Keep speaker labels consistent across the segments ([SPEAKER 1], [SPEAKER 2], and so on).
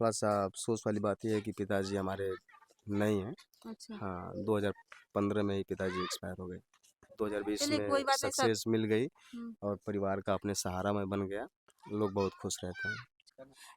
[SPEAKER 1] थोड़ा सा अफ़सोस वाली बात ये है कि पिताजी हमारे नहीं हैं।
[SPEAKER 2] अच्छा।
[SPEAKER 1] हाँ, 2015 में ही पिताजी एक्सपायर हो गए। 2020
[SPEAKER 2] चलिए
[SPEAKER 1] में
[SPEAKER 2] कोई बात नहीं सब।
[SPEAKER 1] सक्सेस मिल गई
[SPEAKER 2] हुँ।
[SPEAKER 1] और परिवार का अपने सहारा मैं बन गया। लोग बहुत खुश रहते हैं।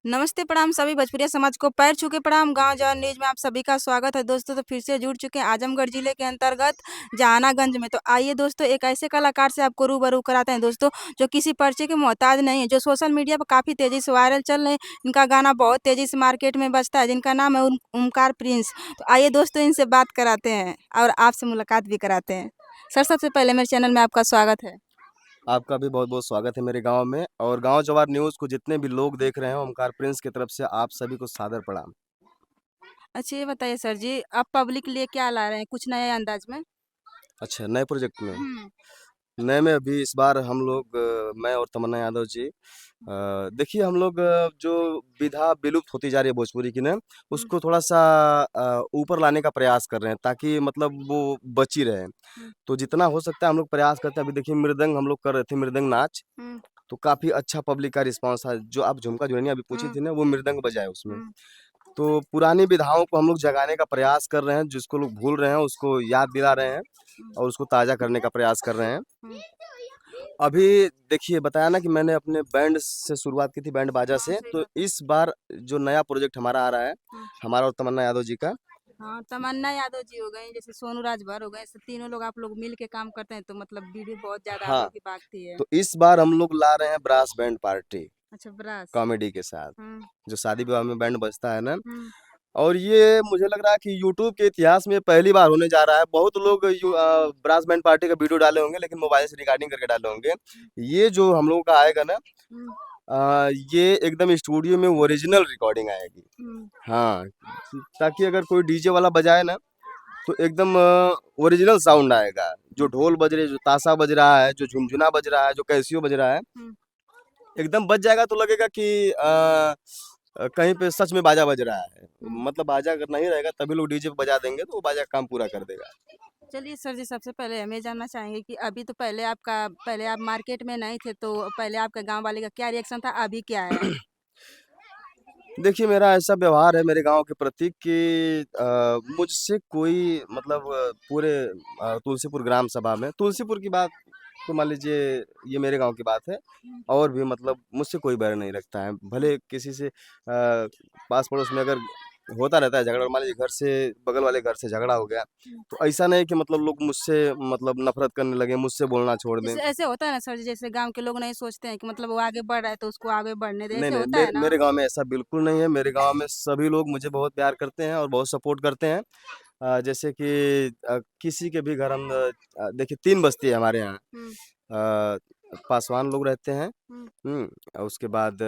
[SPEAKER 2] नमस्ते, प्रणाम सभी भोजपुरिया समाज को पैर छू के प्रणाम। गाँव जवान न्यूज़ में आप सभी का स्वागत है दोस्तों। तो फिर से जुड़ चुके हैं आजमगढ़ जिले के अंतर्गत जहानागंज में। तो आइए दोस्तों एक ऐसे कलाकार से आपको रूबरू कराते हैं दोस्तों, जो किसी परिचय के मोहताज नहीं है, जो सोशल मीडिया पर काफ़ी तेज़ी से वायरल चल रहे हैं। इनका गाना बहुत तेज़ी से मार्केट में बजता है, जिनका नाम है ओमकार प्रिंस। तो आइए दोस्तों इनसे बात कराते हैं और आपसे मुलाकात भी कराते हैं। सर सबसे पहले मेरे चैनल में आपका स्वागत है।
[SPEAKER 1] आपका भी बहुत-बहुत स्वागत है मेरे गाँव में और गाँव जवार न्यूज़ को जितने भी लोग देख रहे हैं, ओमकार प्रिंस की तरफ से आप सभी को सादर प्रणाम।
[SPEAKER 2] अच्छा ये बताइए सर जी, आप पब्लिक के लिए क्या ला रहे हैं कुछ नए अंदाज में?
[SPEAKER 1] अच्छा, नए प्रोजेक्ट में?
[SPEAKER 2] हुँ।
[SPEAKER 1] नए में अभी इस बार हम लोग मैं और तमन्ना यादव जी देखिए हम लोग जो विधा विलुप्त होती जा रही है भोजपुरी की ना,
[SPEAKER 2] हुँ,
[SPEAKER 1] उसको थोड़ा-सा ऊपर लाने का प्रयास कर रहे हैं ताकि मतलब वो बची रहे।
[SPEAKER 2] हुँ,
[SPEAKER 1] तो जितना हो सकता है हम लोग प्रयास करते हैं। अभी देखिए मृदंग हम लोग कर रहे थे, मृदंग नाच,
[SPEAKER 2] हुँ,
[SPEAKER 1] तो काफ़ी अच्छा पब्लिक का रिस्पॉन्स था। जो आप झुमका झुलनिया अभी पूछी
[SPEAKER 2] हुँ,
[SPEAKER 1] थी ना, वो मृदंग बजा है उसमें।
[SPEAKER 2] हुँ,
[SPEAKER 1] तो पुरानी विधाओं को हम लोग जगाने का प्रयास कर रहे हैं, जिसको लोग भूल रहे हैं, उसको याद दिला रहे हैं
[SPEAKER 2] हुँ,
[SPEAKER 1] और उसको ताज़ा करने का प्रयास कर रहे हैं।
[SPEAKER 2] हुँ।
[SPEAKER 1] अभी देखिए बताया ना कि मैंने अपने बैंड से शुरुआत की थी, बैंड बाजा
[SPEAKER 2] हाँ,
[SPEAKER 1] से,
[SPEAKER 2] सही
[SPEAKER 1] तो
[SPEAKER 2] बात है।
[SPEAKER 1] इस बार जो नया प्रोजेक्ट हमारा आ रहा है,
[SPEAKER 2] हुँ,
[SPEAKER 1] हमारा और तमन्ना यादव जी का।
[SPEAKER 2] हाँ, तमन्ना यादव जी हो गईं, जैसे सोनू राजभर हो गए, ऐसे तीनों लोग आप लोग मिल के काम करते हैं, तो मतलब वीडियो बहुत ज़्यादा आप
[SPEAKER 1] हाँ,
[SPEAKER 2] लोग की भागती है।
[SPEAKER 1] तो इस बार हम लोग ला रहे हैं ब्रास बैंड पार्टी,
[SPEAKER 2] अच्छा ब्रास।
[SPEAKER 1] कॉमेडी के साथ,
[SPEAKER 2] हुँ,
[SPEAKER 1] जो शादी-विवाह में बैंड बजता है ना।
[SPEAKER 2] हुँ,
[SPEAKER 1] और ये मुझे लग रहा है कि यूट्यूब के इतिहास में पहली बार होने जा रहा है। बहुत लोग ब्रास बैंड पार्टी का वीडियो डाले होंगे, लेकिन मोबाइल से रिकॉर्डिंग करके डाले होंगे। ये जो हम लोगों का आएगा ना,
[SPEAKER 2] हुँ,
[SPEAKER 1] ये एकदम स्टूडियो में ओरिजिनल रिकॉर्डिंग आएगी।
[SPEAKER 2] हुँ,
[SPEAKER 1] हाँ, ताकि अगर कोई डीजे वाला बजाए ना, तो एकदम ओरिजिनल साउंड आएगा। जो
[SPEAKER 2] हुँ,
[SPEAKER 1] ढोल बज रहे, जो ताशा बज रहा है, जो झुनझुना बज रहा है, जो कैसियो बज रहा है,
[SPEAKER 2] हुँ।
[SPEAKER 1] एकदम बज जाएगा तो लगेगा कि कहीं पे सच में बाजा बज रहा है।
[SPEAKER 2] हुँ।
[SPEAKER 1] मतलब बाजा अगर नहीं रहेगा तभी लोग डीजे पे बजा देंगे, तो वो बाजा काम पूरा कर देगा।
[SPEAKER 2] चलिए सर जी, सबसे पहले हम ये जानना चाहेंगे कि अभी तो पहले आप मार्केट में नहीं थे, तो पहले आपके गाँव वाले का क्या रिएक्शन था, अभी क्या है?
[SPEAKER 1] देखिए, मेरा ऐसा व्यवहार है मेरे गाँव के प्रति कि मुझसे कोई मतलब पूरे तुलसीपुर ग्राम सभा में तुलसीपुर की बात तो मान लीजिए, ये मेरे गाँव की बात है,
[SPEAKER 2] हुँ,
[SPEAKER 1] और भी मतलब मुझसे कोई बैर नहीं रखता है।
[SPEAKER 2] हुँ,
[SPEAKER 1] भले किसी से पास-पड़ोस में अगर होता रहता है झगड़ा, मान लीजिए घर से बगल वाले घर से झगड़ा हो गया,
[SPEAKER 2] हुँ।
[SPEAKER 1] तो ऐसा नहीं कि मतलब लोग मुझसे मतलब नफ़रत करने लगे, मुझसे बोलना छोड़ दें।
[SPEAKER 2] जैसे ऐसे होता है ना सर जी, जैसे गाँव के लोग नहीं सोचते हैं कि मतलब वो आगे बढ़ रहा है तो उसको आगे बढ़ने दें,
[SPEAKER 1] नहीं,
[SPEAKER 2] ऐसे
[SPEAKER 1] नहीं,
[SPEAKER 2] होता है
[SPEAKER 1] मेरे
[SPEAKER 2] ना?
[SPEAKER 1] मेरे गाँव में ऐसा बिल्कुल नहीं है। मेरे गाँव में सभी लोग मुझे बहुत प्यार करते हैं और बहुत सपोर्ट करते हैं। जैसे कि किसी के भी घर हम देखिए 3 बस्ती है हमारे यहाँ।
[SPEAKER 2] हुँ,
[SPEAKER 1] अ, पासवान लोग रहते हैं,
[SPEAKER 2] हुँ,
[SPEAKER 1] हुँ? और उसके बाद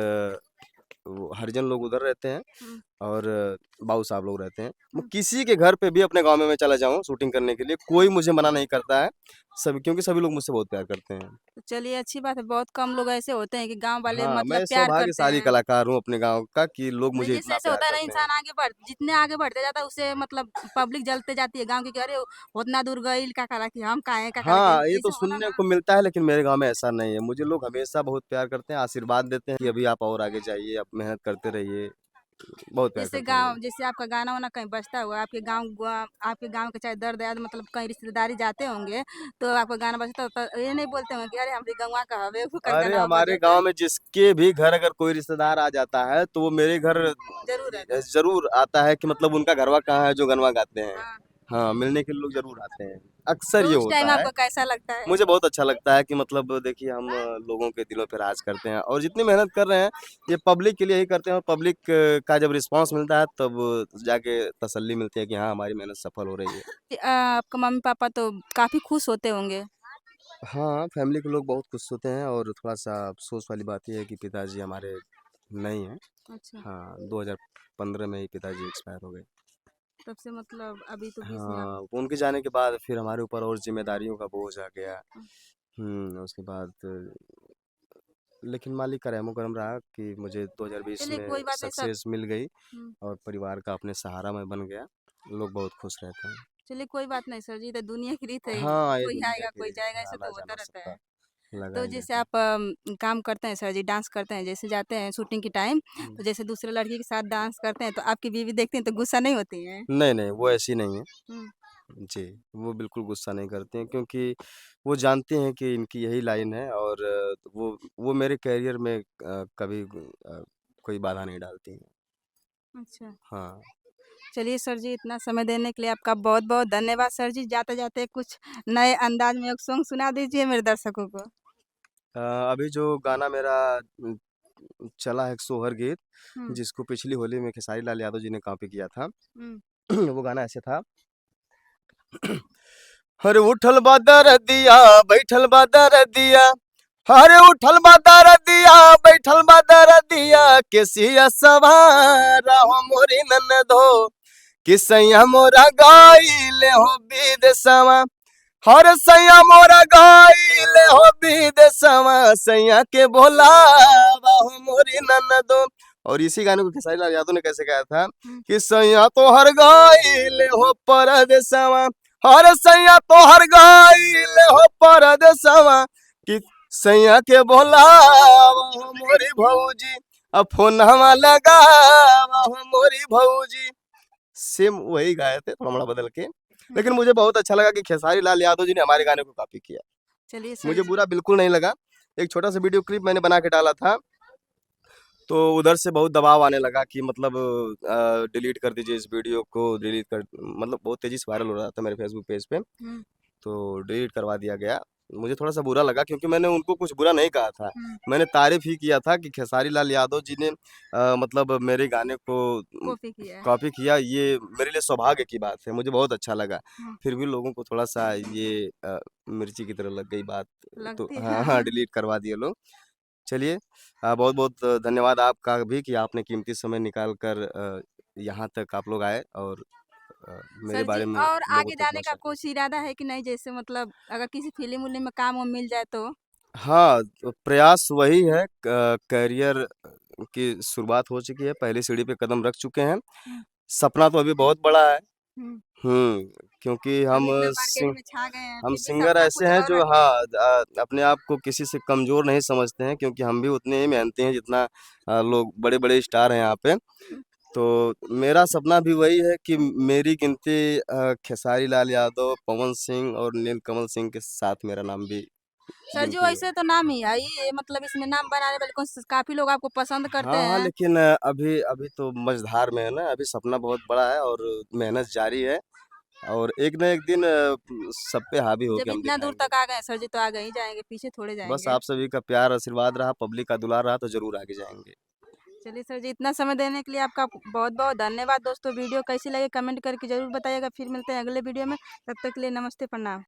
[SPEAKER 1] वो हरिजन लोग उधर रहते हैं
[SPEAKER 2] हुँ,
[SPEAKER 1] और बाबू साहब लोग रहते हैं। मैं
[SPEAKER 2] हुँ,
[SPEAKER 1] किसी के घर पे भी अपने गाँव में मैं चला जाऊँ शूटिंग करने के लिए,
[SPEAKER 2] हुँ।
[SPEAKER 1] कोई मुझे मना नहीं करता है। सभी, क्योंकि सभी लोग मुझसे बहुत प्यार करते हैं।
[SPEAKER 2] तो चलिए अच्छी बात है, बहुत कम लोग ऐसे होते हैं कि गाँव वाले
[SPEAKER 1] हाँ,
[SPEAKER 2] मतलब
[SPEAKER 1] मैं
[SPEAKER 2] प्यार करते
[SPEAKER 1] सौभाग्यशाली
[SPEAKER 2] हैं।
[SPEAKER 1] कलाकार हूँ अपने गाँव का कि लोग
[SPEAKER 2] नहीं
[SPEAKER 1] मुझे
[SPEAKER 2] जैसे
[SPEAKER 1] इतना
[SPEAKER 2] ऐसे
[SPEAKER 1] प्यार
[SPEAKER 2] होता है ना,
[SPEAKER 1] करते हैं।
[SPEAKER 2] इंसान जितने आगे बढ़ते जाता है उससे मतलब पब्लिक जलते जाती है गाँव की कि अरे उतना दूर गइल का करा कि हम काहे का करा के
[SPEAKER 1] हाँ, ये तो
[SPEAKER 2] ऐसे होला
[SPEAKER 1] सुनने
[SPEAKER 2] ना।
[SPEAKER 1] को मिलता है, लेकिन मेरे गाँव में ऐसा नहीं है। मुझे लोग हमेशा बहुत प्यार करते हैं, आशीर्वाद देते हैं कि अभी आप और आगे जाइए, आप मेहनत करते रहिए। बहुत प्यार करते हैं लोग।
[SPEAKER 2] जैसे आपका गाना-वाना कहीं बजता हुआ, आपके गाँव के चाहे दर्द-याद मतलब कहीं रिश्तेदारी जाते होंगे, तो आपका गाना बजता हो तो ये नहीं बोलते होंगे कि अरे हमरे गँवा का हवे ओकर
[SPEAKER 1] अरे!
[SPEAKER 2] गानवा
[SPEAKER 1] हमारे
[SPEAKER 2] बजता।
[SPEAKER 1] गाँव में जिसके भी घर अगर कोई रिश्तेदार आ जाता है, तो वो मेरे घर
[SPEAKER 2] ज़रूर आता है।
[SPEAKER 1] ज़रूर आता है कि मतलब उनका घरवा कहाँ है जो गनवा गाते हैं।
[SPEAKER 2] हाँ,
[SPEAKER 1] हाँ, मिलने के लिए लोग ज़रूर आते हैं। अक्सर
[SPEAKER 2] तो
[SPEAKER 1] ये
[SPEAKER 2] उस टाइम
[SPEAKER 1] होता है।
[SPEAKER 2] आपको कैसा लगता है?
[SPEAKER 1] मुझे बहुत अच्छा लगता है कि मतलब देखिए हम लोगों के दिलों पे राज करते हैं और जितनी मेहनत कर रहे हैं, ये पब्लिक के लिए ही करते हैं और पब्लिक का जब रिस्पॉन्स मिलता है तब जाके तसल्ली मिलती है कि हाँ, हमारी मेहनत सफल हो रही है।
[SPEAKER 2] कि आपके मम्मी-पापा तो काफ़ी खुश होते होंगे।
[SPEAKER 1] हाँ, फैमिली के लोग बहुत खुश होते हैं और थोड़ा-सा अफ़सोस वाली बात ये है कि पिताजी हमारे नहीं हैं।
[SPEAKER 2] अच्छा,
[SPEAKER 1] हाँ, 2015 में ही पिताजी एक्सपायर हो गए।
[SPEAKER 2] तब से मतलब अभी तो बीच में आप
[SPEAKER 1] हाँ, उनके जाने के बाद फिर हमारे ऊपर और ज़िम्मेदारियों का बोझ आ गया।
[SPEAKER 2] अ,
[SPEAKER 1] उसके बाद लेकिन मालिक का रहमो-करम रहा कि मुझे 2020
[SPEAKER 2] चलिए
[SPEAKER 1] में
[SPEAKER 2] कोई बात नहीं सब।
[SPEAKER 1] सक्सेस मिल गई
[SPEAKER 2] हुँ,
[SPEAKER 1] और परिवार का अपने सहारा मैं बन गया। लोग बहुत खुश रहते हैं।
[SPEAKER 2] चलिए कोई बात नहीं सर जी, तो दुनिया की रीत है,
[SPEAKER 1] हाँ, ये
[SPEAKER 2] कोई
[SPEAKER 1] दुनिया
[SPEAKER 2] आएगा,
[SPEAKER 1] की
[SPEAKER 2] कोई
[SPEAKER 1] रीत
[SPEAKER 2] जाएगा,
[SPEAKER 1] है,
[SPEAKER 2] ऐसा
[SPEAKER 1] आना
[SPEAKER 2] तो होता
[SPEAKER 1] जाना
[SPEAKER 2] रहता
[SPEAKER 1] सबका।
[SPEAKER 2] है। तो
[SPEAKER 1] लगाया
[SPEAKER 2] जैसे
[SPEAKER 1] जाता है।
[SPEAKER 2] आप काम करते हैं सर जी, डांस करते हैं, जैसे जाते हैं शूटिंग के टाइम,
[SPEAKER 1] हुँ।
[SPEAKER 2] तो जैसे दूसरे लड़की के साथ डांस करते हैं, तो आपकी बीवी देखती हैं तो गुस्सा नहीं होती हैं?
[SPEAKER 1] नहीं, नहीं, वो ऐसी नहीं है।
[SPEAKER 2] हुँ,
[SPEAKER 1] जी, वो बिल्कुल गुस्सा नहीं करती हैं क्योंकि वो जानती हैं कि इनकी यही लाइन है और वो मेरे करियर में कभी कोई बाधा नहीं डालती हैं।
[SPEAKER 2] अच्छा।
[SPEAKER 1] हाँ।
[SPEAKER 2] चलिए सर जी, इतना समय देने के लिए आपका बहुत-बहुत धन्यवाद सर जी। जाते-जाते कुछ नए अंदाज में एक सॉन्ग सुना दीजिए मेरे दर्शकों को।
[SPEAKER 1] अभी जो गाना मेरा चला है एक सोहर गीत,
[SPEAKER 2] हुँ,
[SPEAKER 1] जिसको पिछली होली में खेसारी लाल यादव जी ने कॉपी किया था।
[SPEAKER 2] हुँ।
[SPEAKER 1] वो गाना ऐसे था। अरे उठल बा दरदिया, बैठल बा दरदिया, अरे उठल बा दरदिया, बैठल बा दरदिया, केसिया सवारा हो मोरी ननदो, किसैया मोरा गाइले हो विदेशवा, हर सैया मोरा गाइले हो विदेशवा, सैया के बोलावा हो मोरी ननदो। और इसी गाने को खेसारी लाल यादव ने कैसे गाया था
[SPEAKER 2] हुँ।
[SPEAKER 1] कि सैया तो हर गाइले हो परदेशवा, हर सैया तो हर गाइले हो परदेशवा, कि सैया के बोलावा हो मोरी भौजी, अब फोनवा लगावा हो मोरी भौजी। सेम वही गाए थे थोड़ा-मोड़ा बदल के।
[SPEAKER 2] हुँ।
[SPEAKER 1] लेकिन मुझे बहुत अच्छा लगा कि खेसारी लाल यादव जी ने हमारे गाने को कॉपी किया।
[SPEAKER 2] चलिए सर
[SPEAKER 1] मुझे
[SPEAKER 2] जी।
[SPEAKER 1] बुरा बिल्कुल नहीं लगा। एक छोटा-सा वीडियो क्लिप मैंने बना के डाला था, तो उधर से बहुत दबाव आने लगा कि मतलब डिलीट कर दीजिए इस वीडियो को, डिलीट कर मतलब बहुत तेज़ी से वायरल हो रहा था मेरे फेसबुक पेज पे,
[SPEAKER 2] हुँ,
[SPEAKER 1] तो डिलीट करवा दिया गया। मुझे थोड़ा-सा बुरा लगा क्योंकि मैंने उनको कुछ बुरा नहीं कहा था।
[SPEAKER 2] हुँ।
[SPEAKER 1] मैंने तारीफ़ ही किया था कि खेसारी लाल यादव जी ने मतलब मेरे गाने को
[SPEAKER 2] कॉपी किया है।
[SPEAKER 1] कॉपी किया, ये मेरे लिए सौभाग्य की बात है, मुझे बहुत अच्छा लगा।
[SPEAKER 2] हुँ,
[SPEAKER 1] फिर भी लोगों को थोड़ा-सा ये मिर्ची की तरह लग गई बात, तो
[SPEAKER 2] लगती है।
[SPEAKER 1] हाँ, हाँ, डिलीट करवा दिए लोग। चलिए बहुत-बहुत धन्यवाद आपका भी कि आपने कीमती समय निकाल कर यहाँ तक आप लोग आए और मेरे
[SPEAKER 2] सर जी
[SPEAKER 1] बारे में
[SPEAKER 2] और
[SPEAKER 1] लोगों
[SPEAKER 2] आगे
[SPEAKER 1] तक
[SPEAKER 2] जाने का
[SPEAKER 1] पहुँचाए।
[SPEAKER 2] कुछ इरादा है कि नहीं? जैसे मतलब अगर किसी फ़िल्म-विल्म में काम-वाम मिल जाए तो?
[SPEAKER 1] हाँ, तो प्रयास वही है, करियर की शुरुआत हो चुकी है, पहली सीढ़ी पे कदम रख चुके हैं।
[SPEAKER 2] हुँ,
[SPEAKER 1] सपना तो अभी बहुत बड़ा है।
[SPEAKER 2] हुँ।
[SPEAKER 1] हुँ, क्योंकि
[SPEAKER 2] अभी इतना मार्केट में छा गए हैं,
[SPEAKER 1] हम
[SPEAKER 2] फिर भी
[SPEAKER 1] सिंगर
[SPEAKER 2] सपना
[SPEAKER 1] ऐसे
[SPEAKER 2] कुछ
[SPEAKER 1] हैं
[SPEAKER 2] और
[SPEAKER 1] जो
[SPEAKER 2] रखिए।
[SPEAKER 1] हाँ अपने आप को किसी से कमज़ोर नहीं समझते हैं क्योंकि हम भी उतने ही मेहनती हैं जितना लोग बड़े-बड़े स्टार हैं यहाँ पे।
[SPEAKER 2] हुँ।
[SPEAKER 1] तो मेरा सपना भी वही है कि मेरी गिनती खेसारी लाल यादव, पवन सिंह और नीलकमल सिंह के साथ मेरा नाम भी
[SPEAKER 2] सर जी
[SPEAKER 1] गिनती हो।
[SPEAKER 2] वैसे तो नाम ही है ये मतलब इसमें नाम बनाने वाले कौन काफ़ी लोग आपको पसंद करते
[SPEAKER 1] हाँ, हाँ,
[SPEAKER 2] हैं।
[SPEAKER 1] लेकिन अभी अभी तो मझधार में है ना, अभी सपना बहुत बड़ा है और मेहनत जारी है और एक ना एक दिन सब पे हावी
[SPEAKER 2] जब
[SPEAKER 1] होके हम
[SPEAKER 2] इतना दूर
[SPEAKER 1] दिखाएँगे।
[SPEAKER 2] तक आ गए हैं सर जी तो आगे ही जाएँगे, पीछे थोड़े
[SPEAKER 1] बस
[SPEAKER 2] जाएँगे।
[SPEAKER 1] आप सभी का प्यार आशीर्वाद रहा, पब्लिक का दुलार रहा तो ज़रूर आगे जाएँगे।
[SPEAKER 2] चलिए सर जी इतना समय देने के लिए आपका बहुत-बहुत धन्यवाद दोस्तों। वीडियो कैसी लगी कमेंट करके ज़रूर बताइएगा। फिर मिलते हैं अगले वीडियो में, तब तक के लिए नमस्ते, प्रणाम।